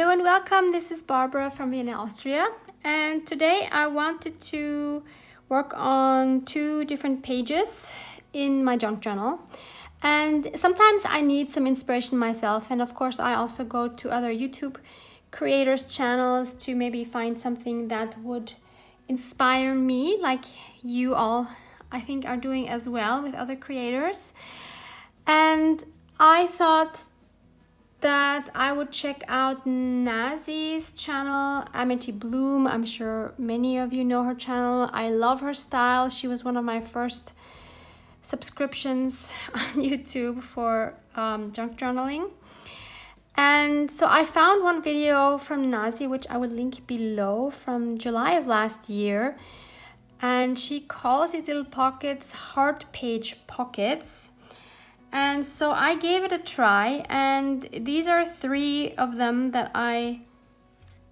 Hello and welcome. This is Barbara from Vienna, Austria. And today I wanted to work on 2 different pages in my junk journal. And sometimes I need some inspiration myself. And of course, I also go to other YouTube creators' channels to maybe find something that would inspire me, like you all, I think, are doing as well with other creators. And I thought that I would check out Nazi's channel, Amity Bloom. I'm sure many of you know her channel. I love her style. She was one of my first subscriptions on YouTube for junk journaling. And so I found one video from Nazi, which I would link below, from July of last year. And she calls it little pockets, heart page pockets. And so I gave it a try, and these are 3 of them that I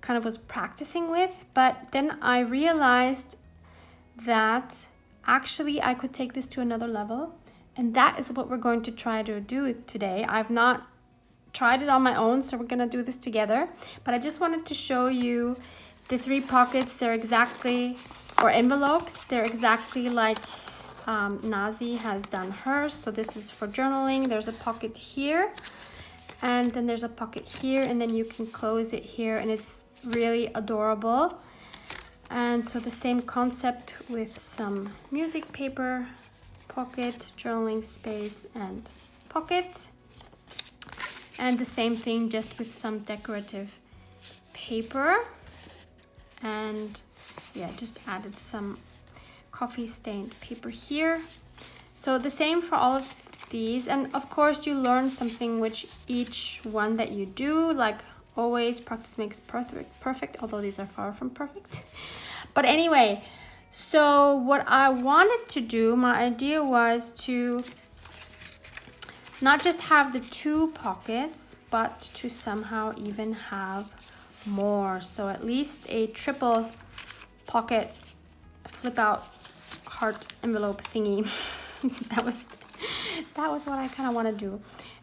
kind of was practicing with, but then I realized that actually I could take this to another level, and that is what we're going to try to do today. I've not tried it on my own, so we're gonna do this together, but I just wanted to show you the 3 pockets. They're exactly, or envelopes, they're exactly like Nazi has done hers. So this is for journaling. There's a pocket here, and then there's a pocket here, and then you can close it here, and it's really adorable. And so the same concept with some music paper, pocket, journaling space, and pocket. And the same thing just with some decorative paper. And yeah, just added some coffee stained paper here. So the same for all of these, and of course you learn something with each one that you do. Like always, practice makes perfect, although these are far from perfect. But anyway, so what I wanted to do, my idea was to not just have the 2 pockets, but to somehow even have more. So at least a triple pocket flip out heart envelope thingy. that was what I kind of want to do,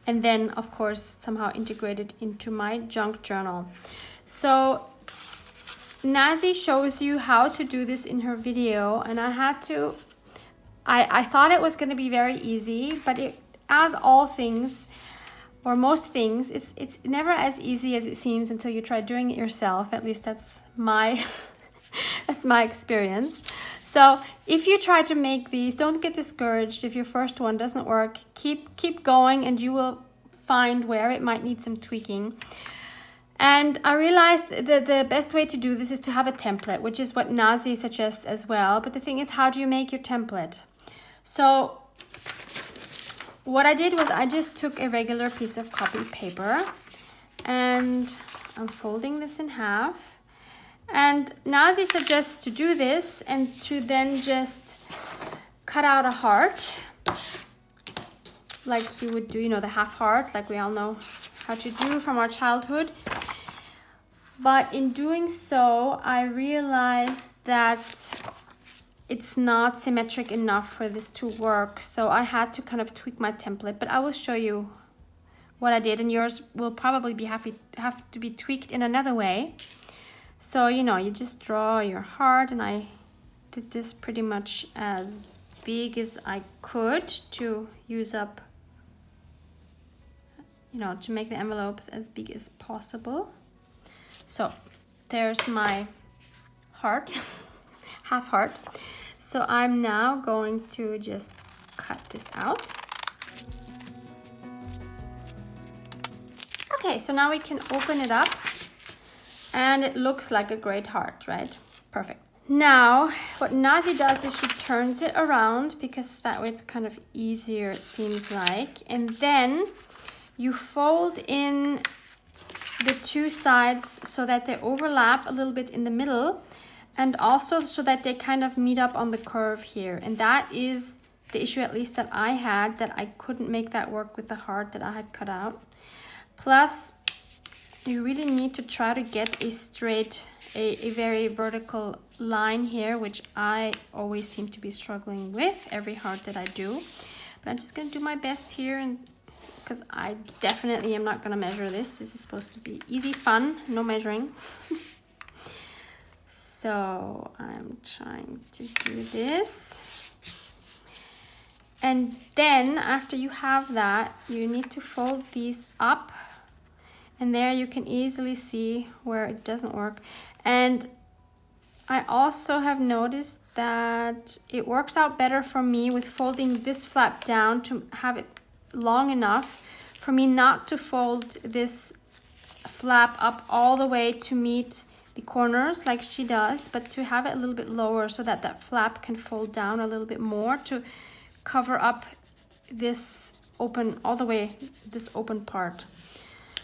and then of course somehow integrate it into my junk journal. So Nazi shows you how to do this in her video, and I thought it was going to be very easy, but it, as all things or most things, it's never as easy as it seems until you try doing it yourself. At least that's my that's my experience. So if you try to make these, don't get discouraged if your first one doesn't work. Keep going, and you will find where it might need some tweaking. And I realized that the best way to do this is to have a template, which is what Nazi suggests as well. But the thing is, how do you make your template? So what I did was I just took a regular piece of copy paper, and I'm folding this in half. And Nazi suggests to do this and to then just cut out a heart, like you would do, you know, the half heart, like we all know how to do from our childhood. But in doing so, I realized that it's not symmetric enough for this to work. So I had to kind of tweak my template, but I will show you what I did, and yours will probably have to be tweaked in another way. So, you know, you just draw your heart, and I did this pretty much as big as I could to use up, you know, to make the envelopes as big as possible. So there's my heart, half heart. So I'm now going to just cut this out. Okay, so now we can open it up. And it looks like a great heart, right? Perfect. Now, what Nazi does is she turns it around, because that way it's kind of easier, it seems like. And then you fold in the 2 sides so that they overlap a little bit in the middle, and also so that they kind of meet up on the curve here. And that is the issue, at least that I had, that I couldn't make that work with the heart that I had cut out. Plus, you really need to try to get a straight, a very vertical line here, which I always seem to be struggling with every heart that I do. But I'm just going to do my best here and because I definitely am not gonna measure this. This is supposed to be easy fun, no measuring. So I'm trying to do this. And then after you have that, you need to fold these up. And there you can easily see where it doesn't work. And I also have noticed that it works out better for me with folding this flap down to have it long enough for me not to fold this flap up all the way to meet the corners like she does, but to have it a little bit lower so that that flap can fold down a little bit more to cover up this open, all the way, this open part.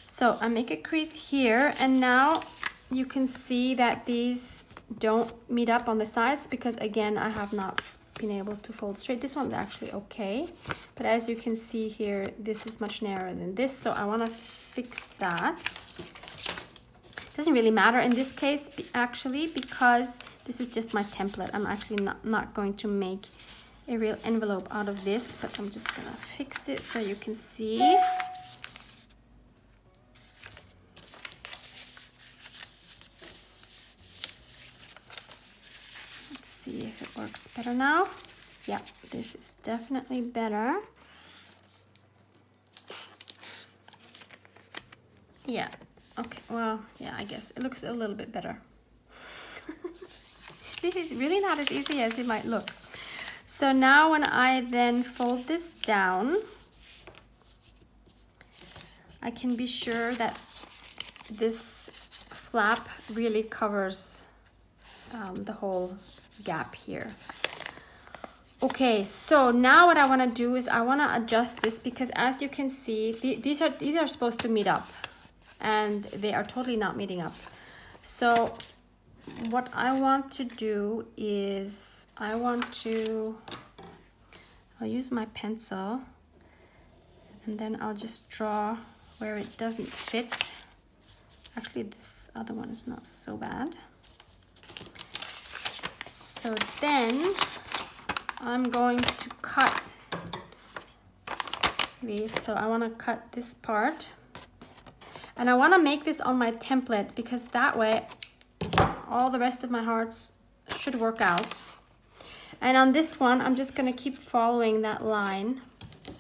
So I make a crease here, and now you can see that these don't meet up on the sides because again, I have not been able to fold straight. This one's actually okay, but as you can see here, this is much narrower than this, so I want to fix that. Doesn't really matter in this case actually, because this is just my template. I'm actually not going to make a real envelope out of this, but I'm just gonna fix it so you can see. Let's see if it works better now. Yeah, this is definitely better. Yeah, okay, well, yeah, I guess it looks a little bit better. This is really not as easy as it might look. So now when I then fold this down, I can be sure that this flap really covers the whole gap here. Okay, so now what I want to do is I want to adjust this, because as you can see, these are supposed to meet up, and they are totally not meeting up. So what I want to do is I'll use my pencil, and then I'll just draw where it doesn't fit. Actually, this other one is not so bad. So then I'm going to cut these. So I want to cut this part, and I want to make this on my template, because that way all the rest of my hearts should work out. And on this one, I'm just going to keep following that line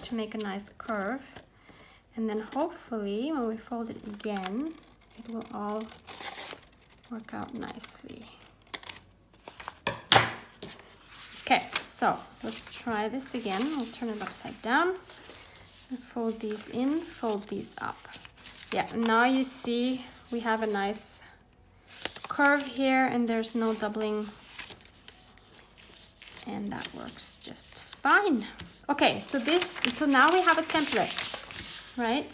to make a nice curve. And then hopefully when we fold it again, it will all work out nicely. Okay, so let's try this again. We'll turn it upside down and fold these in, fold these up. Yeah, now you see we have a nice curve here, and there's no doubling, and that works just fine. Okay, so now we have a template, right?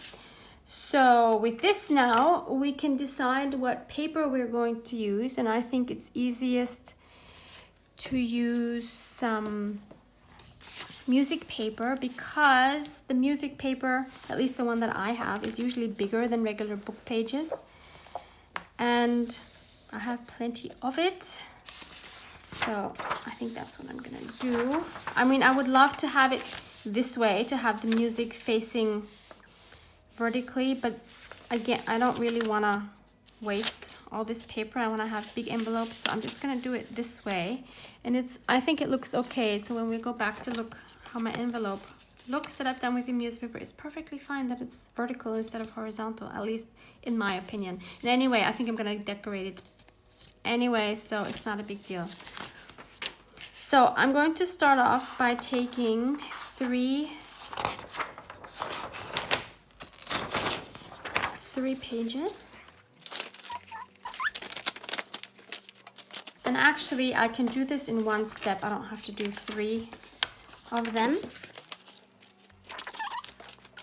So with this now, we can decide what paper we're going to use, and I think it's easiest to use some music paper, because the music paper, at least the one that I have, is usually bigger than regular book pages, and I have plenty of it. So I think that's what I'm gonna do. I mean, I would love to have it this way, to have the music facing vertically, but again, I don't really wanna waste all this paper. I wanna have big envelopes, so I'm just gonna do it this way. And I think it looks okay. So when we go back to look how my envelope looks that I've done with the newspaper, it's perfectly fine that it's vertical instead of horizontal, at least in my opinion. And anyway, I think I'm gonna decorate it anyway, so it's not a big deal. So I'm going to start off by taking three pages, and actually I can do this in one step. I don't have to do 3 of them.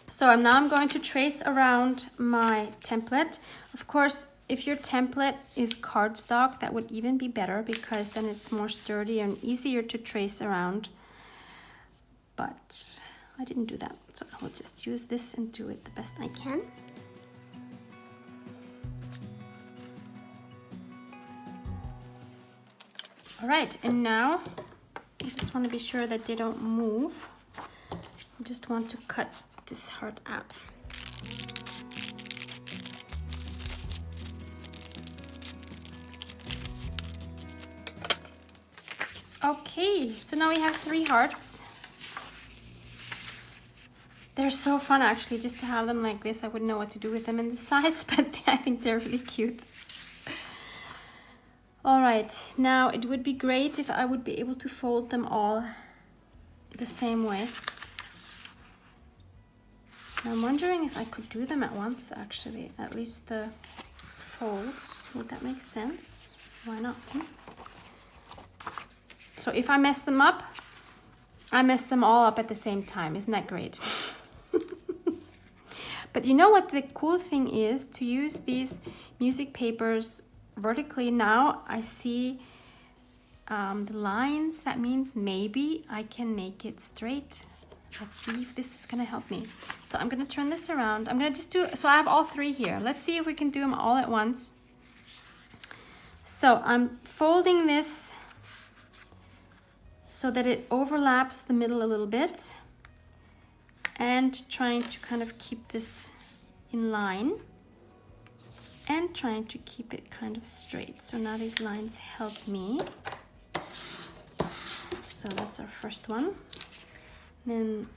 So now I'm going to trace around my template. Of course, if your template is cardstock, that would even be better, because then it's more sturdy and easier to trace around. But I didn't do that, so I will just use this and do it the best I can. All right, and now I just want to be sure that they don't move. I just want to cut this heart out. Okay, so now we have 3 hearts. They're so fun actually, just to have them like this. I wouldn't know what to do with them in this size, but I think they're really cute. All right, now it would be great if I would be able to fold them all the same way. I'm wondering if I could do them at once actually, at least the folds. Would that make sense? Why not? So if I mess them up, I mess them all up at the same time. Isn't that great? But you know what the cool thing is? To use these music papers vertically. Now I see the lines. That means maybe I can make it straight. Let's see if this is gonna help me. So I'm gonna turn this around. I'm gonna just do, so I have all 3 here. Let's see if we can do them all at once. So I'm folding this so that it overlaps the middle a little bit, and trying to kind of keep this in line and trying to keep it kind of straight. So now these lines help me. So that's our first one. Then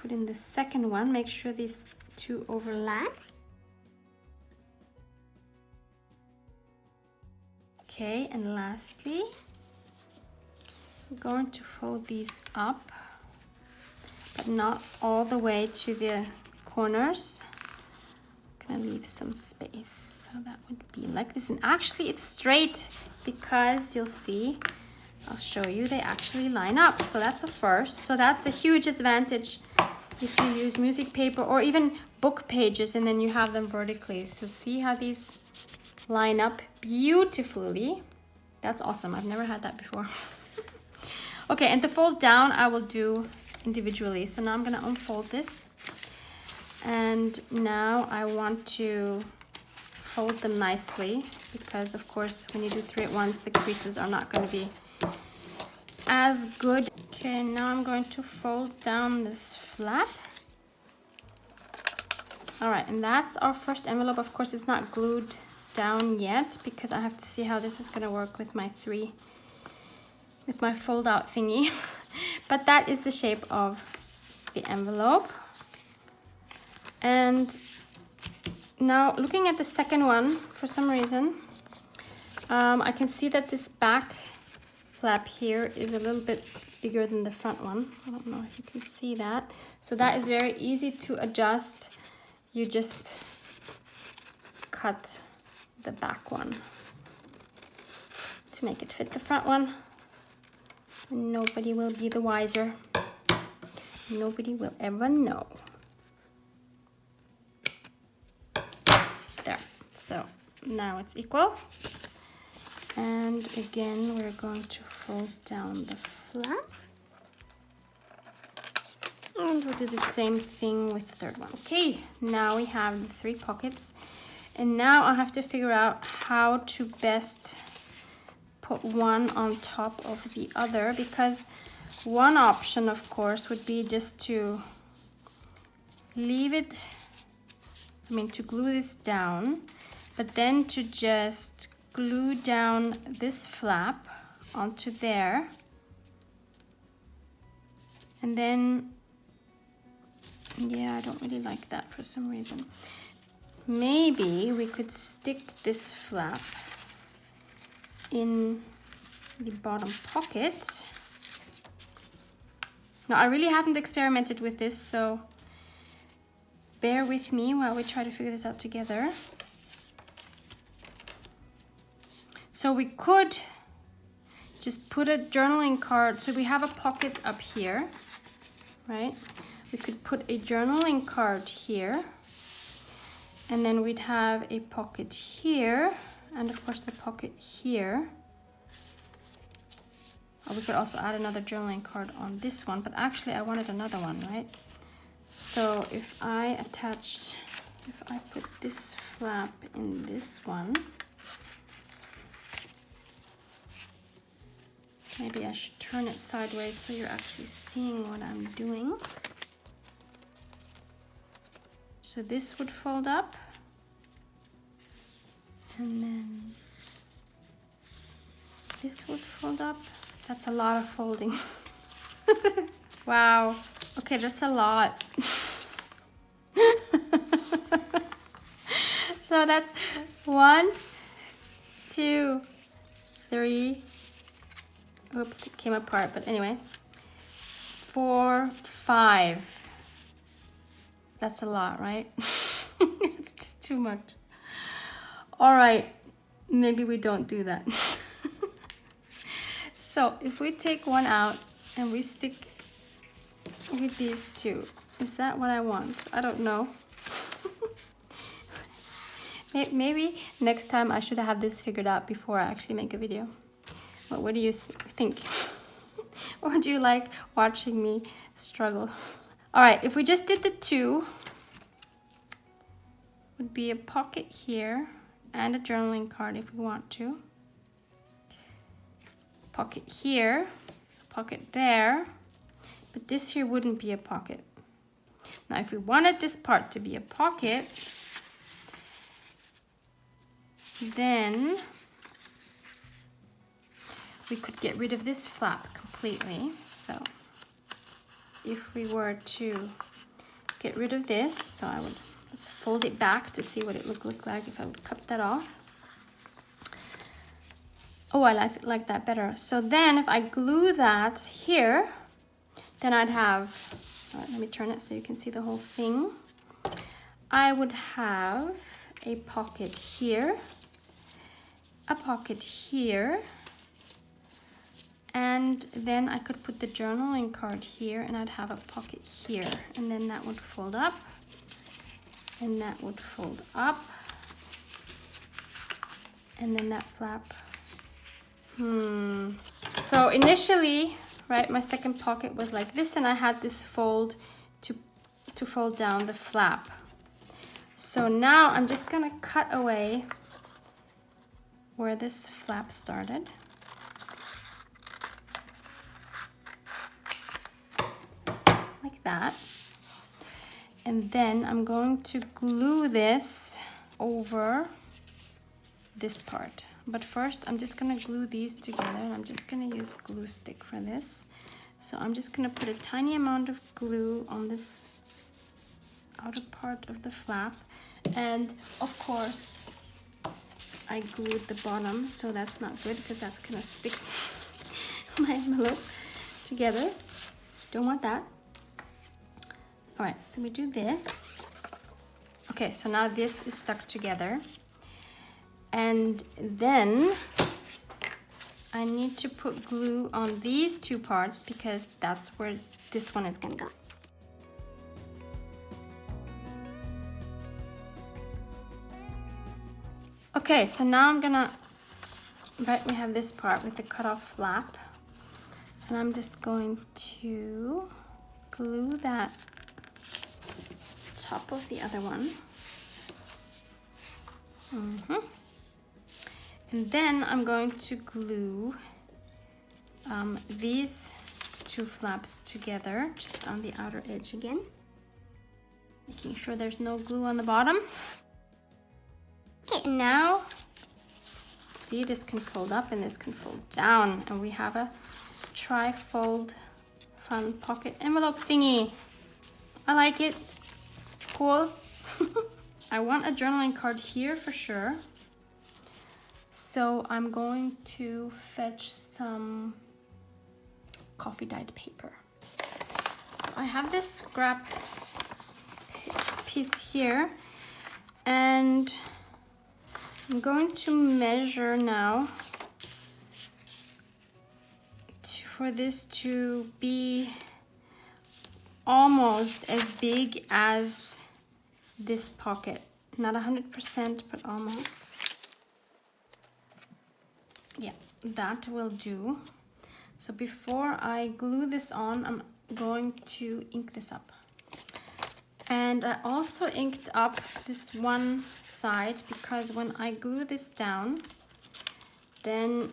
put in the second one, make sure these 2 overlap. Okay, and lastly, I'm going to fold these up, but not all the way to the corners. I'm gonna leave some space. So that would be like this. And actually it's straight because you'll see, I'll show you, they actually line up. So that's a first. So that's a huge advantage if you use music paper or even book pages and then you have them vertically. So see how these line up beautifully. That's awesome. I've never had that before. Okay, and the fold down I will do individually. So now I'm gonna unfold this. And now I want to fold them nicely because of course when you do 3 at once, the creases are not going to be as good. Okay, now I'm going to fold down this flap. All right, and that's our first envelope. Of course, it's not glued down yet because I have to see how this is going to work with my fold out thingy. But that is the shape of the envelope. And now looking at the second one, for some reason, I can see that this back flap here is a little bit bigger than the front one. I don't know if you can see that. So that is very easy to adjust. You just cut the back one to make it fit the front one. And nobody will be the wiser. Nobody will ever know. There. So now it's equal. And again, we're going to fold down the flap. And we'll do the same thing with the third one. Okay, now we have the 3 pockets. And now I have to figure out how to best put one on top of the other, because one option, of course, would be just to leave it, to glue this down, but then to just glue down this flap onto there. And then, yeah, I don't really like that for some reason. Maybe we could stick this flap in the bottom pocket. Now, I really haven't experimented with this, so bear with me while we try to figure this out together. So we could just put a journaling card. So we have a pocket up here, right? We could put a journaling card here. And then we'd have a pocket here. And of course the pocket here. Or we could also add another journaling card on this one. But actually I wanted another one, right? So if I put this flap in this one. Maybe I should turn it sideways so you're actually seeing what I'm doing. So this would fold up, and then this would fold up. That's a lot of folding. Wow. Okay, that's a lot. So that's 1, 2, 3. Oops, it came apart, but anyway. 4, 5. That's a lot, right? It's just too much. All right, maybe we don't do that. So if we take one out and we stick with these two, is that what I want? I don't know. Maybe next time I should have this figured out before I actually make a video. What do you think? Or do you like watching me struggle? All right, if we just did the two, would be a pocket here and a journaling card if we want to. Pocket here, pocket there, but this here wouldn't be a pocket. Now, if we wanted this part to be a pocket, then we could get rid of this flap completely. So if we were to get rid of this, so I would, let's fold it back to see what it would look like if I would cut that off. Oh, I like that better. So then if I glue that here, then I'd have, let me turn it so you can see the whole thing. I would have a pocket here, a pocket here, and then I could put the journaling card here, and I'd have a pocket here, and then that would fold up, and that would fold up, and then that flap. So initially, right, my second pocket was like this, and I had this fold to fold down the flap. So now I'm just gonna cut away where this flap started. Like that. And then I'm going to glue this over this part. But first I'm just gonna glue these together, and I'm just gonna use glue stick for this. So I'm just gonna put a tiny amount of glue on this outer part of the flap. And of course, I glued the bottom, so that's not good because that's gonna stick my envelope together. Don't want that. All right, so we do this. Okay, so now this is stuck together. And then I need to put glue on these two parts because that's where this one is gonna go. Okay, so now I'm gonna, right, we have this part with the cutoff flap, and I'm just going to glue that top of the other one. And then I'm going to glue these two flaps together, just on the outer edge again, making sure there's no glue on the bottom. Okay, now, see, this can fold up and this can fold down, and we have a tri-fold fun pocket envelope thingy. I like it. Cool. I want a journaling card here for sure. So I'm going to fetch some coffee dyed paper. So I have this scrap piece here, and I'm going to measure now for this to be almost as big as this pocket. Not 100%, but almost. Yeah, that will do. So before I glue this on, I'm going to ink this up. And I also inked up this one side because when I glue this down, then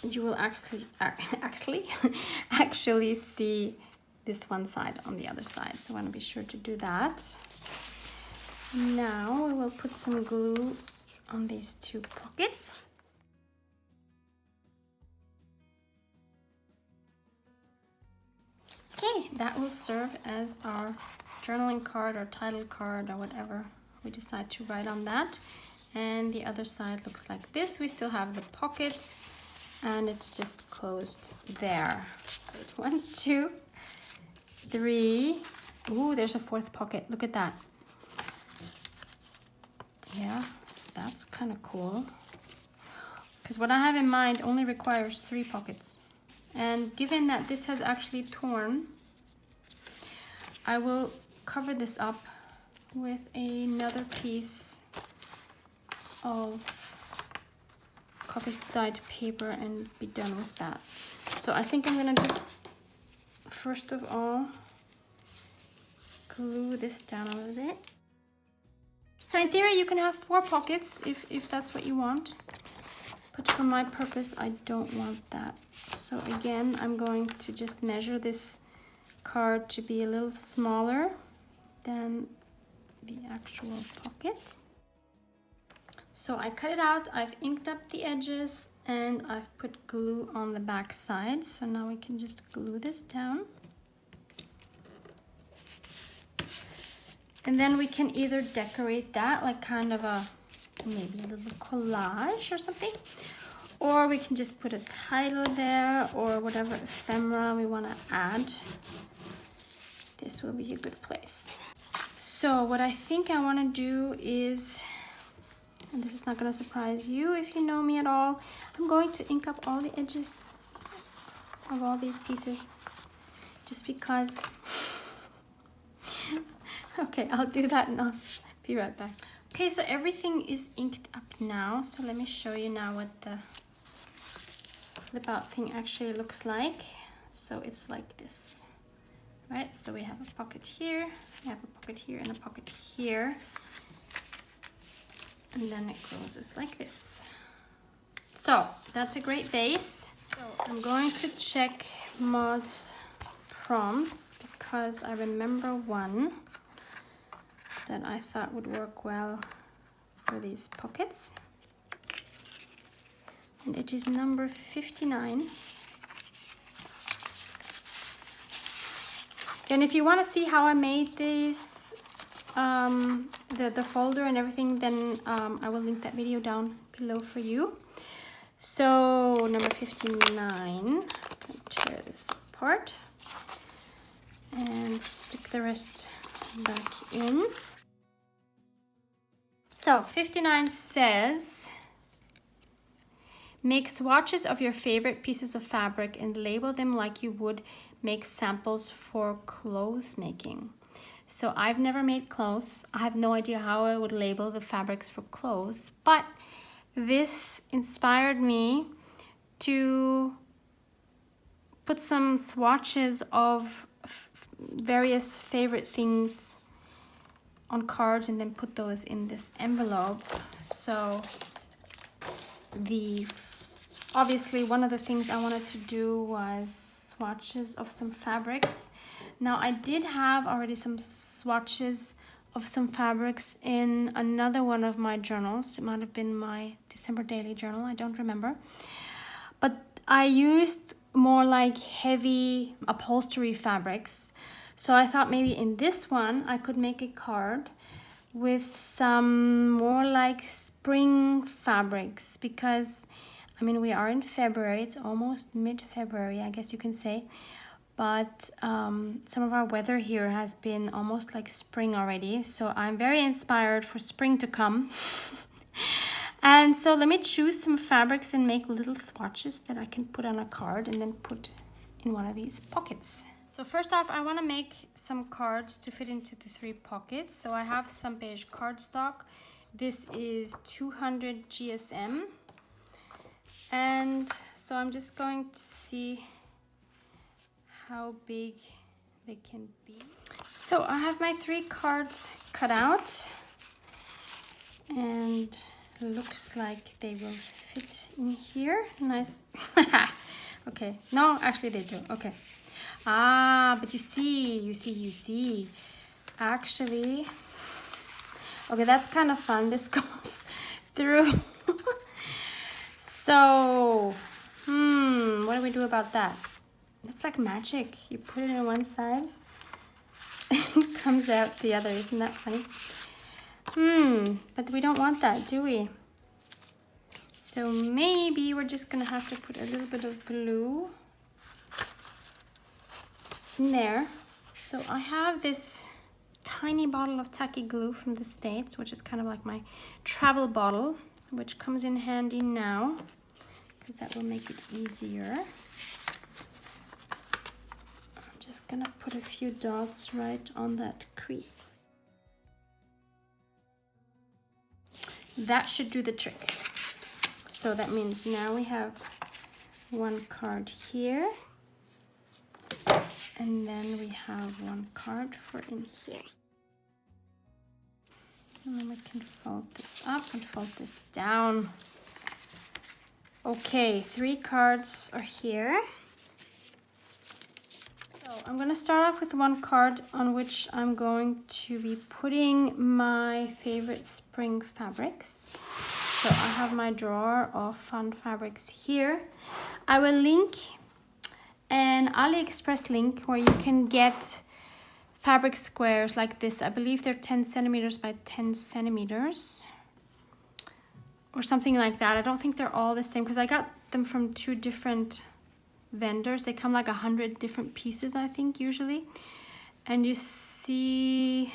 you will actually see this one side on the other side. So I want to be sure to do that. Now we will put some glue on these two pockets. Okay, that will serve as our journaling card or title card or whatever we decide to write on that. And the other side looks like this. We still have the pockets and it's just closed there. 1, 2, 3. Ooh, there's a fourth pocket. Look at that. Yeah, that's kind of cool. Because what I have in mind only requires 3 pockets. And given that this has actually torn, I will cover this up with another piece of coffee dyed paper and be done with that. So I think I'm gonna just, first of all, glue this down a little bit. So in theory you can have 4 pockets if that's what you want. But for my purpose, I don't want that. So again, I'm going to just measure this card to be a little smaller than the actual pocket. So I cut it out, I've inked up the edges, and I've put glue on the back side. So now we can just glue this down. And then we can either decorate that like kind of a, maybe a little collage or something. Or we can just put a title there or whatever ephemera we want to add. This will be a good place. So what I think I want to do is, and this is not going to surprise you if you know me at all, I'm going to ink up all the edges of all these pieces just because. Okay, I'll do that and I'll be right back. Okay, so everything is inked up now. So let me show you now what the flip out thing actually looks like. So it's like this, right? So we have a pocket here, we have a pocket here, and a pocket here. And then it closes like this. So that's a great base. So I'm going to check Maud's prompts because I remember one that I thought would work well for these pockets. And it is number 59. And if you want to see how I made these, the folder and everything, then I will link that video down below for you. So number 59, I'm going to tear this apart and stick the rest back in. So 59 says, make swatches of your favorite pieces of fabric and label them like you would make samples for clothes making. So I've never made clothes. I have no idea how I would label the fabrics for clothes, but this inspired me to put some swatches of various favorite things on cards and then put those in this envelope. So obviously one of the things I wanted to do was swatches of some fabrics. Now I did have already some swatches of some fabrics in another one of my journals. It might have been my December daily journal, I don't remember. But I used more like heavy upholstery fabrics. So I thought maybe in this one I could make a card with some more like spring fabrics, because I mean we are in February, it's almost mid-February I guess you can say, but some of our weather here has been almost like spring already, so I'm very inspired for spring to come. And so let me choose some fabrics and make little swatches that I can put on a card and then put in one of these pockets. So first off, I want to make some cards to fit into the 3 pockets. So I have some beige cardstock. This is 200 GSM. And so I'm just going to see how big they can be. So I have my 3 cards cut out. And looks like they will fit in here. Nice. Okay, no, actually they do. Okay. Ah, but you see. Actually, okay, that's kind of fun. This goes through. So, what do we do about that? It's like magic. You put it on one side, it comes out the other. Isn't that funny? But we don't want that, do we? So maybe we're just gonna have to put a little bit of glue in there. So I have this tiny bottle of tacky glue from the States, which is kind of like my travel bottle, which comes in handy now because that will make it easier. I'm just gonna put a few dots right on that crease. That should do the trick. So that means now we have one card here, and then we have one card for in here. And then we can fold this up and fold this down. Okay, 3 cards are here. So I'm going to start off with one card on which I'm going to be putting my favorite spring fabrics. So I have my drawer of fun fabrics here. I will link an AliExpress link where you can get fabric squares like this. I believe they're 10 centimeters by 10 centimeters or something like that. I don't think they're all the same because I got them from 2 different vendors. They come like 100 different pieces, I think, usually. And you see,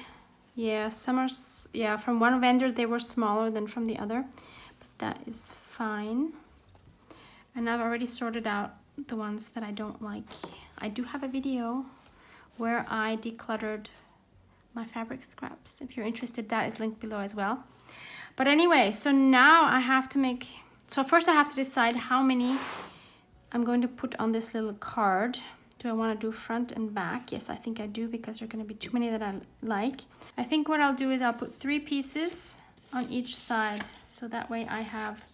yeah, some are, yeah, from one vendor they were smaller than from the other, but that is fine. And I've already sorted out the ones that I don't like. I do have a video where I decluttered my fabric scraps. If you're interested, that is linked below as well. But anyway, so now I have to make, so first I have to decide how many I'm going to put on this little card. Do I want to do front and back? Yes, I think I do, because there are going to be too many that I like. I think what I'll do is I'll put 3 pieces on each side. So that way I have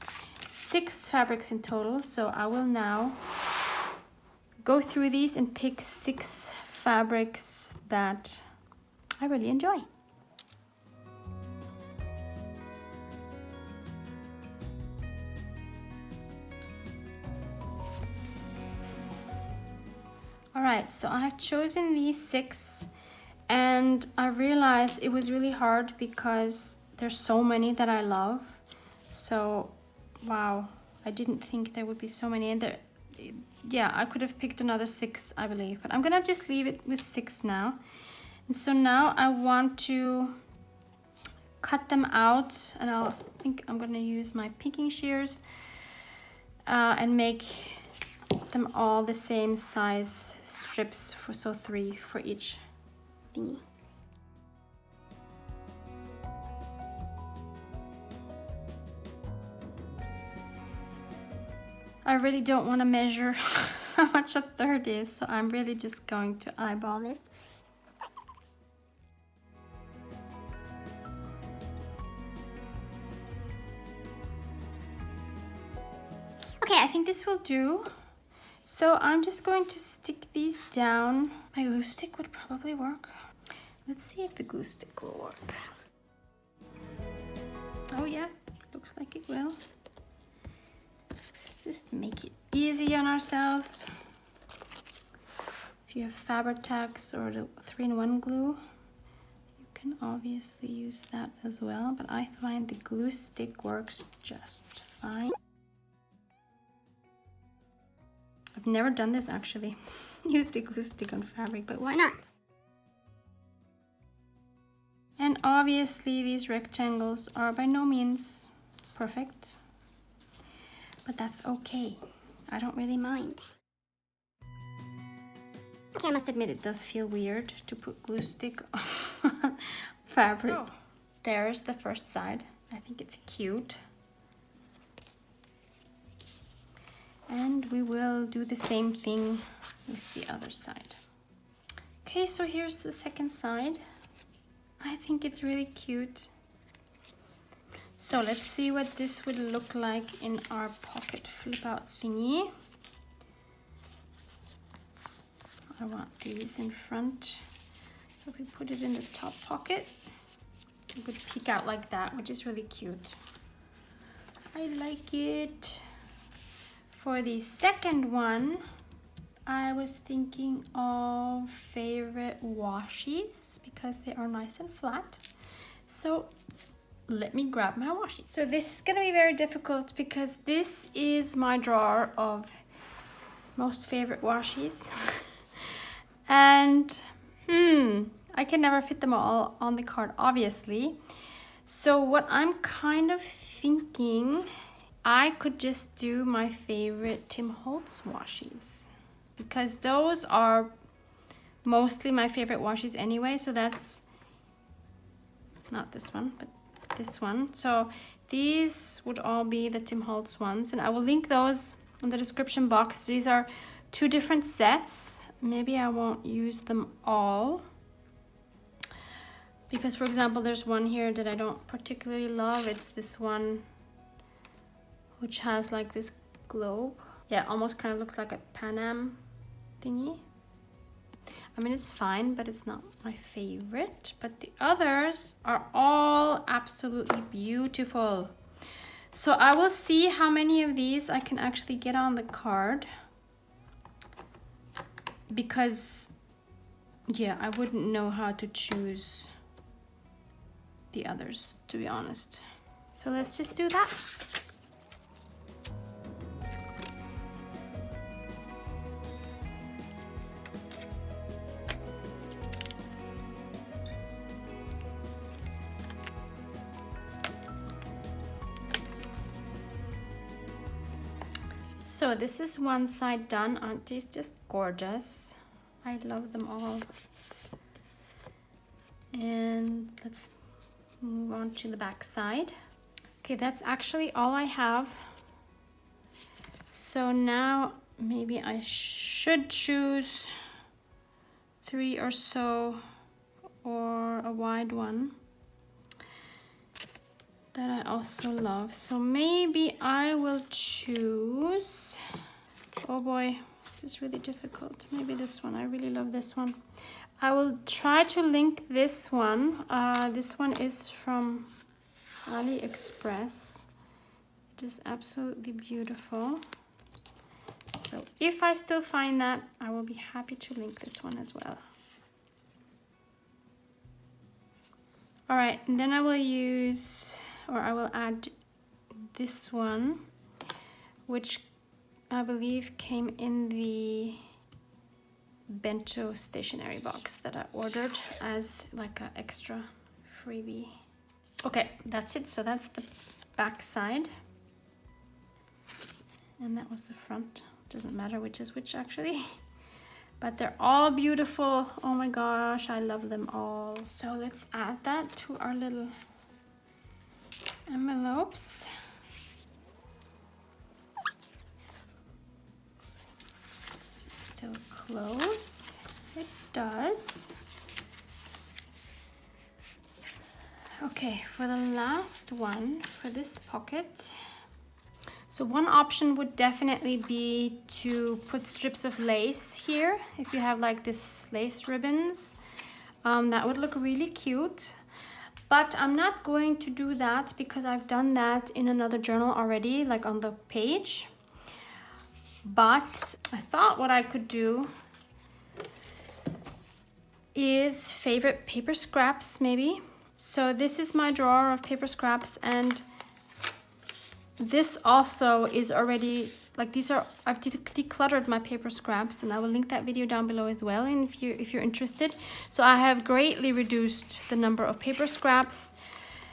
6 fabrics in total. So I will now go through these and pick 6 fabrics that I really enjoy. Alright, so I have chosen these 6, and I realized it was really hard because there's so many that I love. So, wow, I didn't think there would be so many. And there, yeah, I could have picked another 6, I believe, but I'm gonna just leave it with 6 now. And so now I want to cut them out, and I think I'm gonna use my pinking shears and make them all the same size strips, for so 3 for each thingy. I really don't want to measure how much a third is, so I'm really just going to eyeball this. Okay, I think this will do. So I'm just going to stick these down. My glue stick would probably work. Let's see if the glue stick will work. Oh yeah, looks like it will. Let's just make it easy on ourselves. If you have Fabric-Tac or the 3-in-1 glue, you can obviously use that as well, but I find the glue stick works just fine. I've never done this actually. Use the glue stick on fabric, but why not? And obviously these rectangles are by no means perfect, but that's okay. I don't really mind. Okay, I must admit it does feel weird to put glue stick on fabric. Oh. There's the first side. I think it's cute. And we will do the same thing with the other side. Okay, so here's the second side. I think it's really cute. So let's see what this would look like in our pocket flip out thingy. I want these in front. So if we put it in the top pocket, it would peek out like that, which is really cute. I like it. For the second one, I was thinking of favorite washies because they are nice and flat. So let me grab my washi. So this is gonna be very difficult because this is my drawer of most favorite washies. And I can never fit them all on the card, obviously. So what I'm kind of thinking, I could just do my favorite Tim Holtz washies because those are mostly my favorite washies anyway. So that's not this one, but this one. So these would all be the Tim Holtz ones, and I will link those in the description box. These are 2 different sets. Maybe I won't use them all because, for example, there's one here that I don't particularly love. It's this one which has like this globe. Yeah, almost kind of looks like a Pan Am thingy. I mean, it's fine, but it's not my favorite. But the others are all absolutely beautiful. So I will see how many of these I can actually get on the card. Because, yeah, I wouldn't know how to choose the others, to be honest. So let's just do that. So this is one side done. Aren't these just gorgeous? I love them all. And let's move on to the back side. Okay, that's actually all I have. So now maybe I should choose 3 or so, or a wide one that I also love. So maybe I will choose, oh boy, this is really difficult. Maybe this one, I really love this one. I will try to link this one. This one is from AliExpress. It is absolutely beautiful. So if I still find that, I will be happy to link this one as well. All right, and then I will use, or I will add this one, which I believe came in the bento stationery box that I ordered as like an extra freebie. Okay, that's it. So that's the back side. And that was the front. Doesn't matter which is which actually. But they're all beautiful. Oh my gosh, I love them all. So let's add that to our little envelopes. Does it still close? It does. Okay, for the last one, for this pocket, so one option would definitely be to put strips of lace here. If you have like this lace ribbons, that would look really cute. But I'm not going to do that because I've done that in another journal already, like on the page. But I thought what I could do is favorite paper scraps maybe. So this is my drawer of paper scraps, and this also is already, like these are, I've decluttered my paper scraps, and I will link that video down below as well, and if you're interested. So I have greatly reduced the number of paper scraps,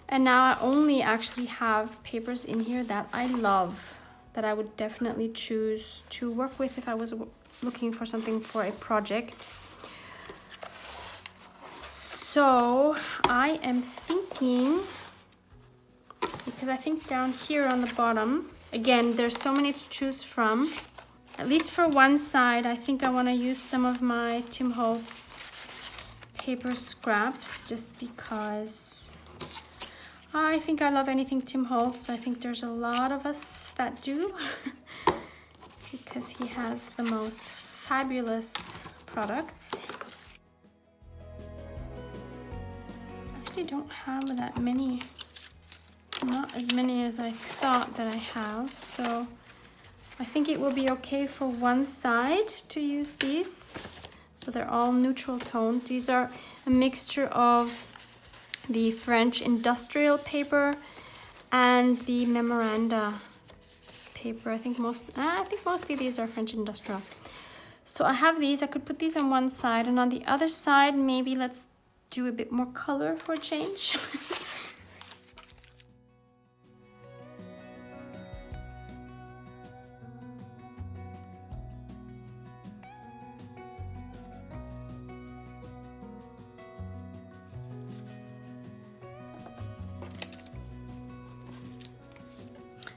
and now I only actually have papers in here that I love, that I would definitely choose to work with if I was looking for something for a project. So I am thinking, because I think down here on the bottom, again, there's so many to choose from. At least for one side, I think I want to use some of my Tim Holtz paper scraps, just because I think I love anything Tim Holtz. I think there's a lot of us that do, because he has the most fabulous products. Actually don't have that many, not as many as I thought that I have, so I think it will be okay for one side to use these. So they're all neutral toned. These are a mixture of the French industrial paper and the memoranda paper. I think mostly these are French industrial. So I have these. I could put these on one side, and on the other side maybe let's do a bit more color for a change.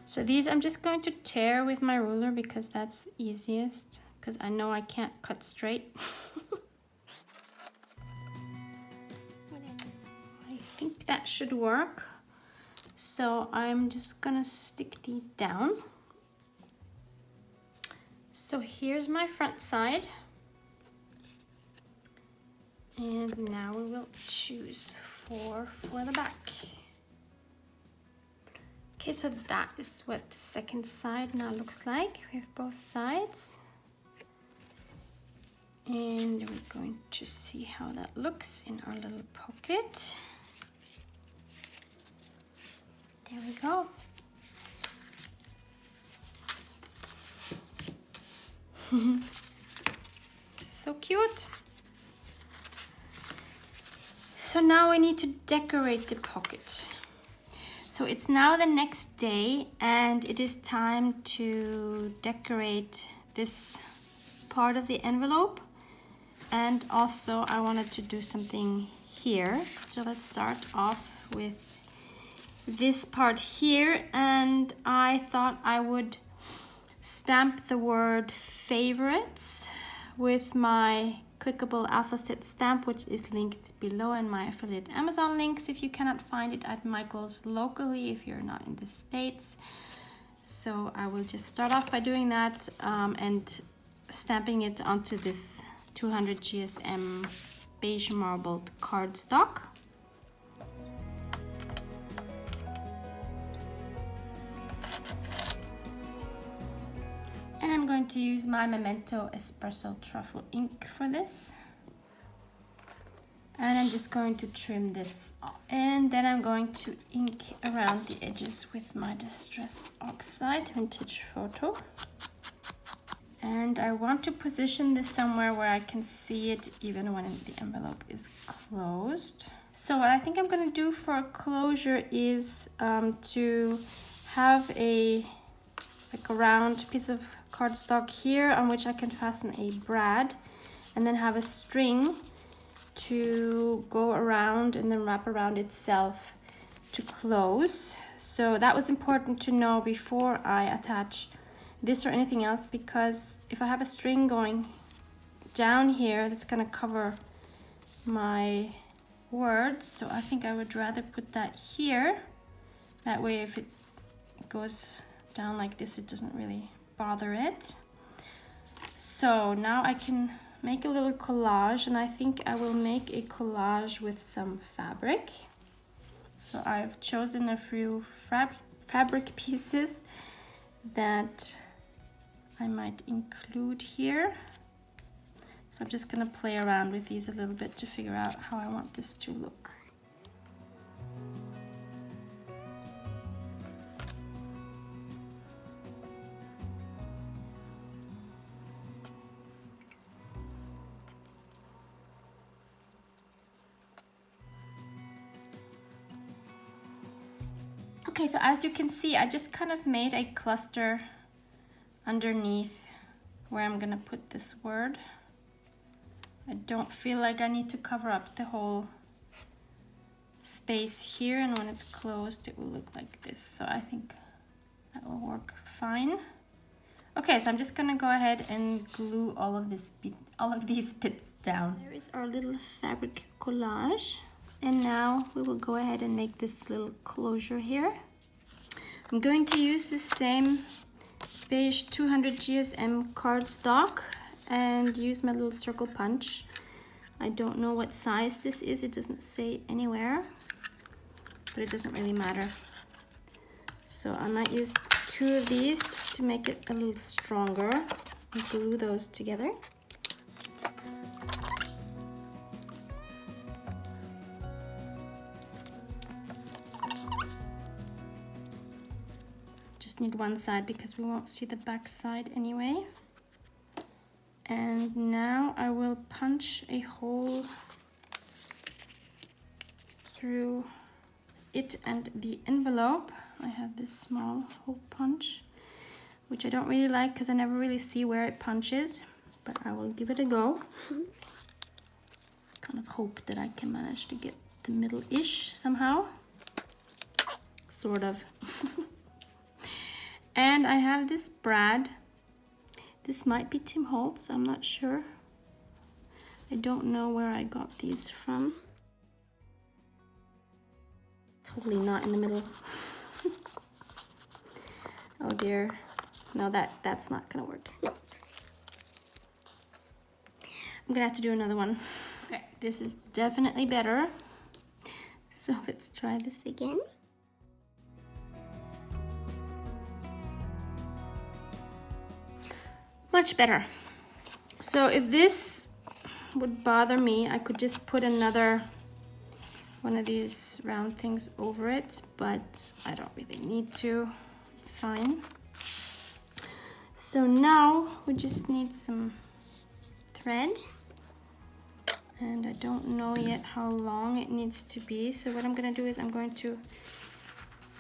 So these I'm just going to tear with my ruler because that's easiest, because I know I can't cut straight. I think that should work. So I'm just gonna stick these down. So here's my front side. And now we will choose for the back. Okay, so that is what the second side now looks like. We have both sides. And we're going to see how that looks in our little pocket. There we go. So cute. So now we need to decorate the pocket. So it's now the next day and it is time to decorate this part of the envelope. And also I wanted to do something here. So let's start off with this part here. And I thought I would stamp the word favorites with my clickable alpha set stamp, which is linked below in my affiliate Amazon links if you cannot find it at Michael's locally if you're not in the States. So I will just start off by doing that and stamping it onto this 200 GSM beige marbled cardstock. And I'm going to use my Memento Espresso Truffle ink for this. And I'm just going to trim this off. And then I'm going to ink around the edges with my Distress Oxide Vintage Photo. And I want to position this somewhere where I can see it even when the envelope is closed. So what I think I'm going to do for a closure is to have a round piece of cardstock here on which I can fasten a brad, and then have a string to go around and then wrap around itself to close. So that was important to know before I attach this or anything else, because if I have a string going down here, that's going to cover my words. So I think I would rather put that here. That way if it goes down like this, it doesn't really bother it. So now I can make a little collage, and I think I will make a collage with some fabric. So I've chosen a few fabric pieces that I might include here. So I'm just gonna play around with these a little bit to figure out how I want this to look. Okay, so as you can see, I just kind of made a cluster underneath where I'm gonna put this word. I don't feel like I need to cover up the whole space here, and when it's closed it will look like this. So I think that will work fine. Okay, so I'm just gonna go ahead and glue all of these bits down. There is our little fabric collage. And now we will go ahead and make this little closure here. I'm going to use the same beige 200 GSM cardstock, and use my little circle punch. I don't know what size this is, it doesn't say anywhere, but it doesn't really matter. So I might use 2 of these just to make it a little stronger and glue those together. Just need one side because we won't see the back side anyway. And now I will punch a hole through it and the envelope. I have this small hole punch, which I don't really like because I never really see where it punches, but I will give it a go. Kind of hope that I can manage to get the middle-ish somehow. Sort of. And I have this brad. This might be Tim Holtz, I'm not sure. I don't know where I got these from. Totally not in the middle. Oh dear. No, that's not gonna work. No. I'm gonna have to do another one. Okay, this is definitely better. So let's try this again. Much better. So if this would bother me, I could just put another one of these round things over it, but I don't really need to. It's fine. So now we just need some thread, and I don't know yet how long it needs to be. So what I'm gonna do is I'm going to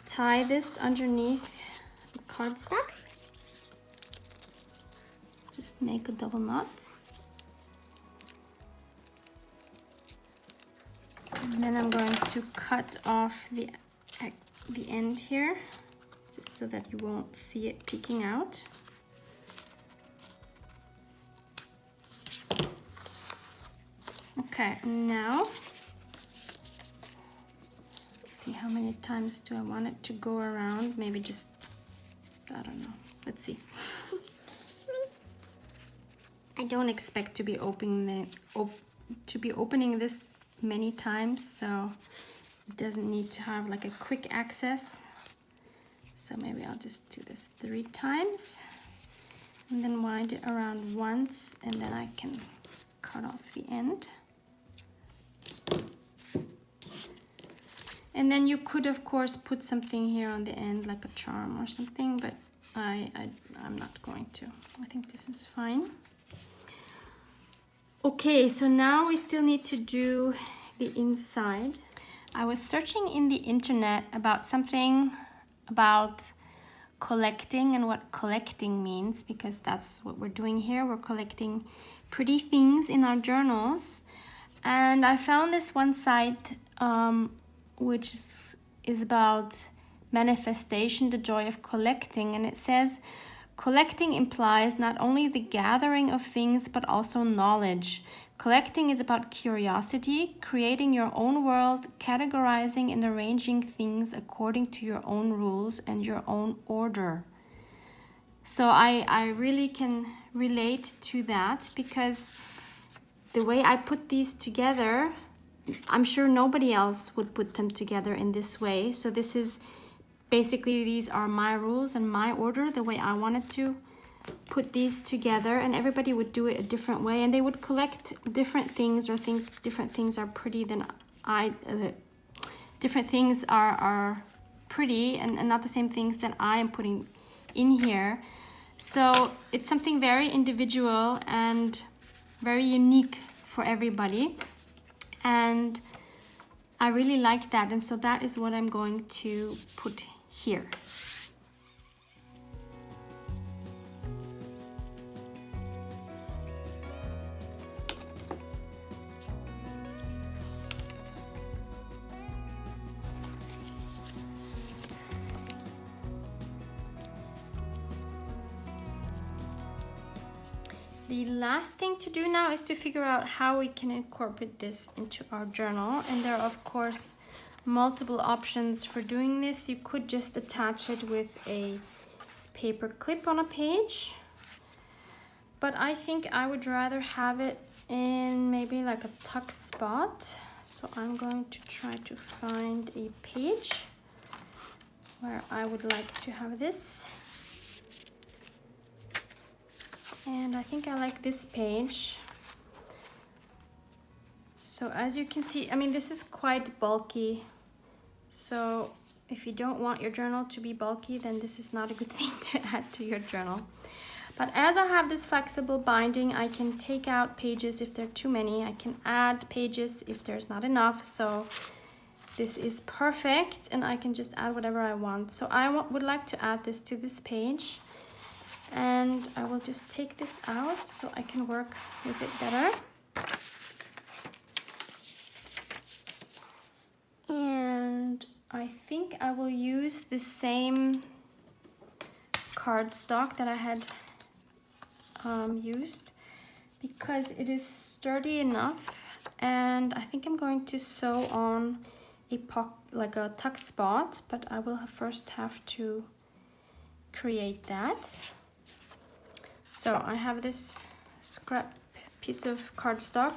tie this underneath the cardstock. Just make a double knot. And then I'm going to cut off the end here, just so that you won't see it peeking out. Okay, now, let's see, how many times do I want it to go around? Maybe just, I don't know, let's see. I don't expect to be opening this many times, so it doesn't need to have like a quick access. So maybe I'll just do this 3 times and then wind it around once, and then I can cut off the end. And then you could of course put something here on the end, like a charm or something, but I'm not going to. I think this is fine. Okay, so now we still need to do the inside. I was searching in the internet about something about collecting and what collecting means, because that's what we're doing here. We're collecting pretty things in our journals. And I found this one site which is about manifestation, the joy of collecting, and it says, collecting implies not only the gathering of things, but also knowledge. Collecting is about curiosity, creating your own world, categorizing and arranging things according to your own rules and your own order. So I really can relate to that, because the way I put these together, I'm sure nobody else would put them together in this way. So this is basically, these are my rules and my order, the way I wanted to put these together, and everybody would do it a different way, and they would collect different things or think different things are pretty than different things are pretty and not the same things that I am putting in here. So it's something very individual and very unique for everybody, and I really like that, and so that is what I'm going to put here. The last thing to do now is to figure out how we can incorporate this into our journal, and there are of course multiple options for doing this. You could just attach it with a paper clip on a page. but I think I would rather have it in maybe like a tuck spot. So I'm going to try to find a page where I would like to have this. And I think I like this page. So as you can see, I mean, this is quite bulky. So if you don't want your journal to be bulky, then this is not a good thing to add to your journal. But as I have this flexible binding, I can take out pages if there are too many. I can add pages if there's not enough. So this is perfect, and I can just add whatever I want. So I would like to add this to this page, and I will just take this out so I can work with it better. And I think I will use the same cardstock that I had used, because it is sturdy enough, and I think I'm going to sew on like a tuck spot, but I will first have to create that. So I have this scrap piece of cardstock,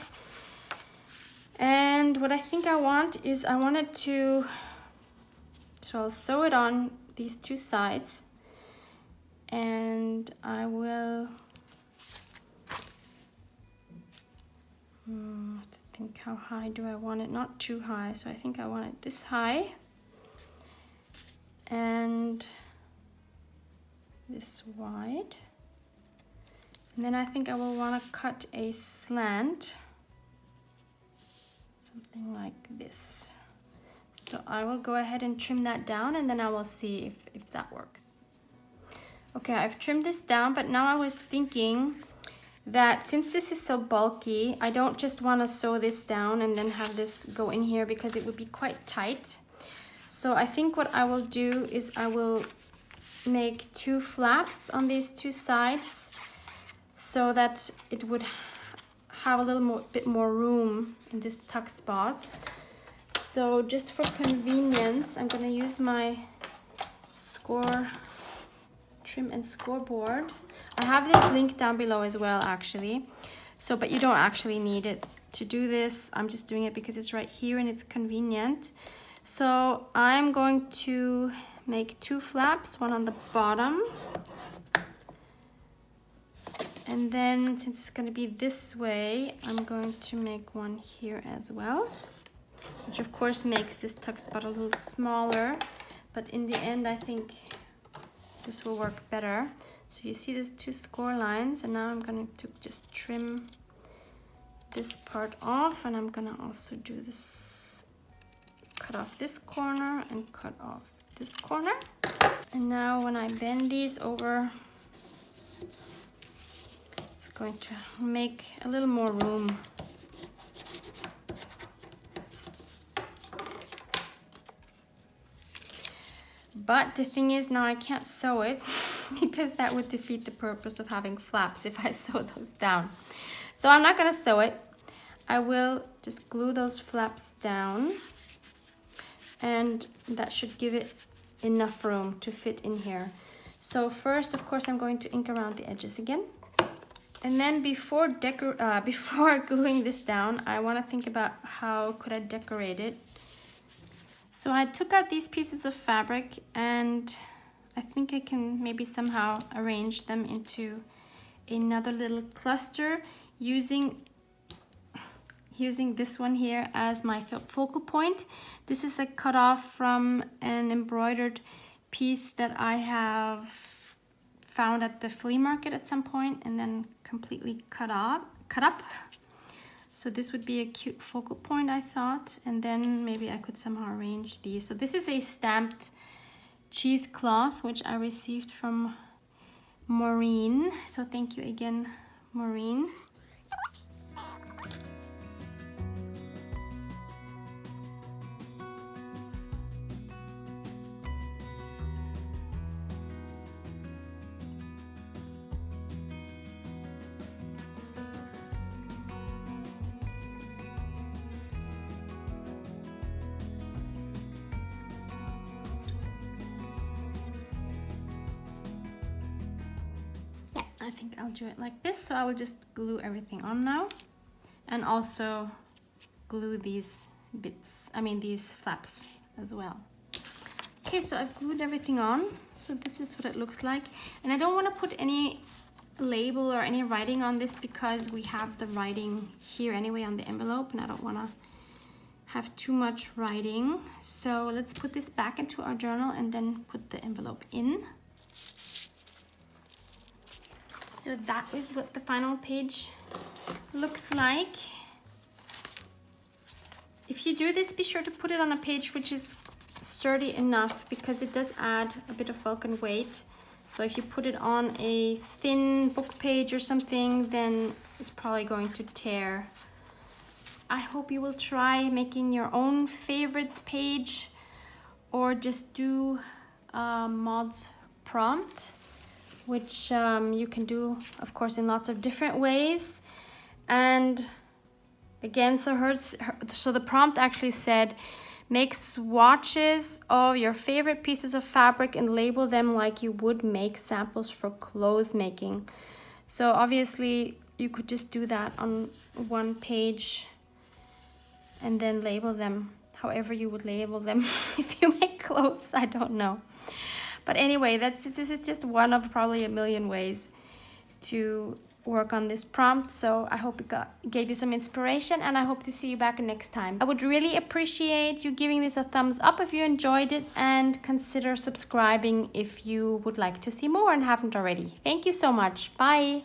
and what I think I want is I want it to, so I'll sew it on these two sides, and I will think, how high do I want it? Not too high, so I think I want it this high, and this wide. And then I think I will want to cut a slant, something like this. So I will go ahead and trim that down, and then I will see if that works. Okay, I've trimmed this down, but now I was thinking that since this is so bulky, I don't just want to sew this down and then have this go in here, because it would be quite tight. So I think what I will do is I will make two flaps on these two sides so that it would have a little bit more room in this tuck spot. So just for convenience, I'm going to use my trim and score board. I have this link down below as well, actually. So, but you don't actually need it to do this. I'm just doing it because it's right here and it's convenient. So I'm going to make two flaps, one on the bottom. And then since it's going to be this way, I'm going to make one here as well, which of course makes this tuck spot a little smaller. But in the end, I think this will work better. So you see these two score lines, and now I'm going to just trim this part off, and I'm going to also do this, cut off this corner and cut off this corner. And now when I bend these over, it's going to make a little more room. But the thing is, now I can't sew it because that would defeat the purpose of having flaps if I sew those down. So I'm not going to sew it. I will just glue those flaps down, and that should give it enough room to fit in here. So first, of course, I'm going to ink around the edges again. And then before gluing this down, I want to think about how could I decorate it. So I took out these pieces of fabric, and I think I can maybe somehow arrange them into another little cluster using this one here as my focal point. This is a cut off from an embroidered piece that I have found at the flea market at some point and then completely cut up. So this would be a cute focal point, I thought, and then maybe I could somehow arrange these. So this is a stamped cheesecloth, which I received from Maureen. So thank you again, Maureen. I think I'll do it like this. So I will just glue everything on now, and also glue these bits, these flaps as well. Okay, so I've glued everything on. So this is what it looks like. And I don't want to put any label or any writing on this because we have the writing here anyway on the envelope, and I don't want to have too much writing. So let's put this back into our journal and then put the envelope in. So that is what the final page looks like. If you do this, be sure to put it on a page which is sturdy enough, because it does add a bit of Vulcan weight. So if you put it on a thin book page or something, then it's probably going to tear. I hope you will try making your own favorites page, or just do Maud's prompt, which you can do, of course, in lots of different ways. And again, so the prompt actually said, make swatches of your favorite pieces of fabric and label them like you would make samples for clothes making. So obviously you could just do that on one page and then label them however you would label them if you make clothes. I don't know. But anyway, this is just one of probably a million ways to work on this prompt. So I hope it gave you some inspiration, and I hope to see you back next time. I would really appreciate you giving this a thumbs up if you enjoyed it, and consider subscribing if you would like to see more and haven't already. Thank you so much. Bye.